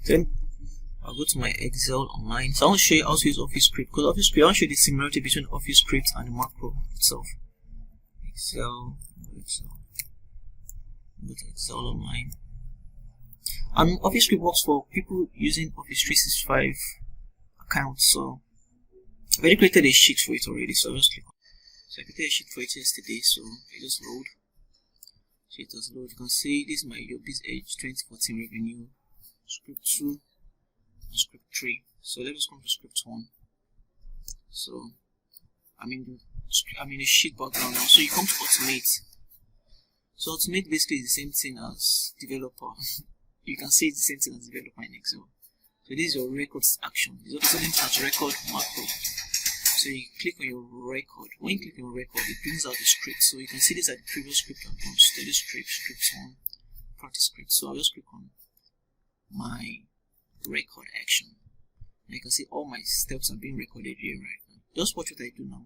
Then I'll go to my Excel online. So I want to show you how to use Office Script, because Office Script, I want to show you the similarity between Office Script and the macro itself. Excel, go to Excel online. And Office Script works for people using Office 365 accounts. So I've already created a sheet for it already, so I'll just click on it. So I created a sheet for it yesterday, so it just load. So it does load. You can see this is my Biz Edge 2014 revenue, script 2 and script 3. So let's come to script 1. So I'm in the sheet background now. So you come to automate. So automate basically is the same thing as developer. You can see it's the same thing as developer in Excel. So this is your records action. It's something as record macro. So you click on your record. When you click on your record, it brings out the script. So you can see this at the previous script I've done. Study script, script 1, practice script. So I'll just click on my record action. And you can see all my steps are being recorded here right now. Just watch what I do now.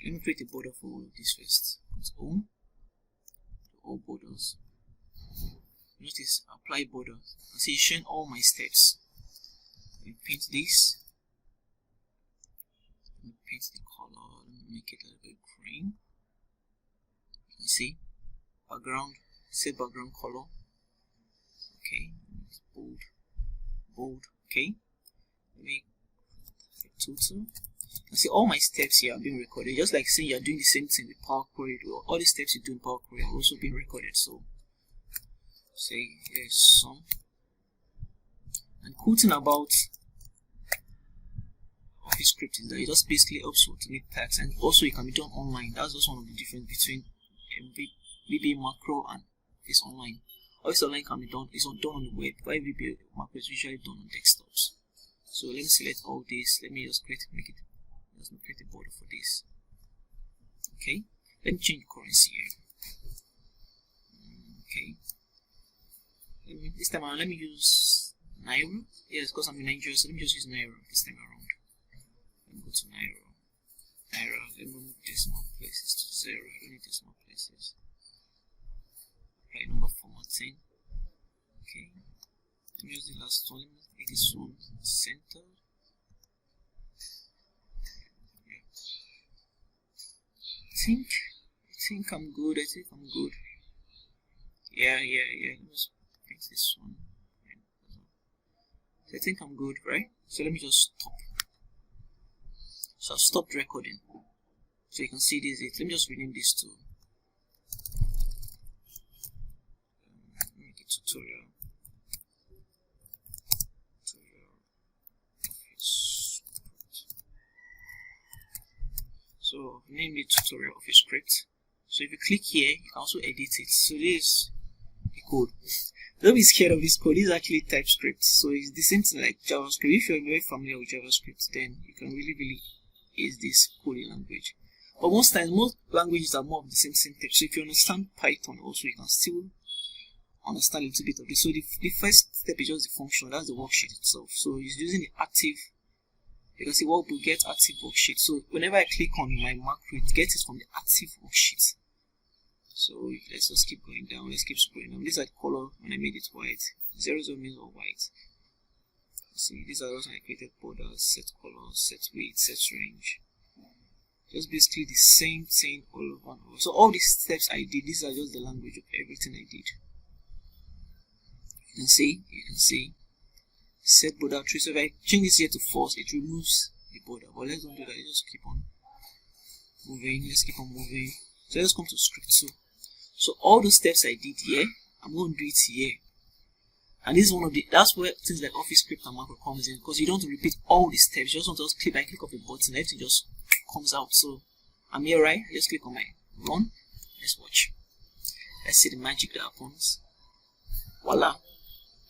Let me create a border for all of this first. It's home. All borders. Notice apply border. You see it's showing all my steps. Let me paint this. Let me paint the color. Let me make it a little bit green. You can see background, set background color. Okay, it's bold, bold. Okay, let me total. You see all my steps here are being recorded, just like saying you're doing the same thing with Power Query. All the steps you do in Power Query are also being recorded. So say here's some. And cool thing about Office Script is that it just basically helps you automate tasks, and also it can be done online. That's just one of the difference between VBA macro and Office Online. Office Online can be done, it's done on the web, while VBA macro is usually done on desktops. So let me select all this. Let me just create a border for this. Okay, let me change the currency here. Okay, this time around let me use Naira. Yes, because I'm in Nigeria, so let me just use Naira this time around. Let me go to Naira. Let me move decimal places to 0. I don't need decimal places. Right, number formatting. Okay, let me use the last one. Let me make this one centered. I think I'm good. Yeah. Let me just paint this one. So I think I'm good, right? So let me just stop. So I've stopped recording. So you can see this. Let me just rename this to make it tutorial. So name it tutorial Office Script. So if you click here, you can also edit it. So this is the code. Don't be scared of this code. This is actually TypeScript. So it's the same thing like JavaScript. If you're very familiar with JavaScript, then you can really use this coding language. But most times, most languages are more of the same syntax. So if you understand Python also, you can still understand a little bit of this. So the first step is just the function. That's the worksheet itself. So it's using the active. You can see what we get active worksheet. So whenever I click on my macro, it gets it from the active worksheet. So let's just keep going down. Let's keep scrolling down. This is the color when I made it white. 00 means all white. See, these are also I created borders, set color, set weight, set range. Just basically the same thing all over. So all these steps I did, these are just the language of everything I did. You can see. Set border tree. So if I change this here to false, it removes the border. But let's don't do that. Let's just keep on moving. So let's come to script 2. So all the steps I did here, I'm going to do it here. And this is one of the, that's where things like Office Script and macro comes in, because you don't want to repeat all the steps. You just want to just click off a button, everything just comes out. So I'm here, right? Just click on my run. Let's watch. Let's see the magic that happens. Voila.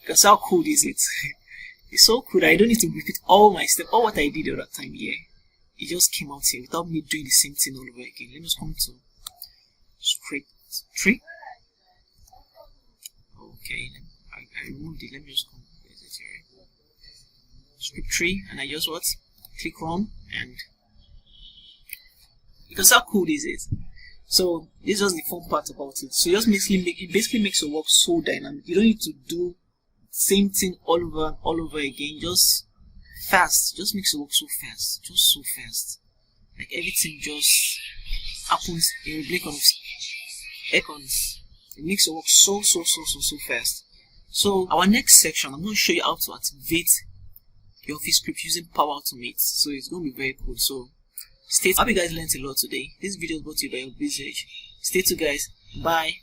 Because how cool is it? It's so cool that I don't need to repeat all my steps, all what I did the other time here. It just came out here without me doing the same thing all over again. Let me just come to script 3. Okay, I removed it. Let me just come here. Script 3, and I just click run, and because how cool is it? So this is just the fun part about it. So it just basically makes your work so dynamic. You don't need to do same thing all over and all over again, just fast. Just makes it work so fast, just so fast. Like everything just happens in a blink of seconds. It makes it work so fast. So our next section, I'm going to show you how to activate your Office script using Power Automate. So it's going to be very cool. So stay tuned. I hope you guys learned a lot today. This video is brought to you by your business. Stay tuned, guys. Bye.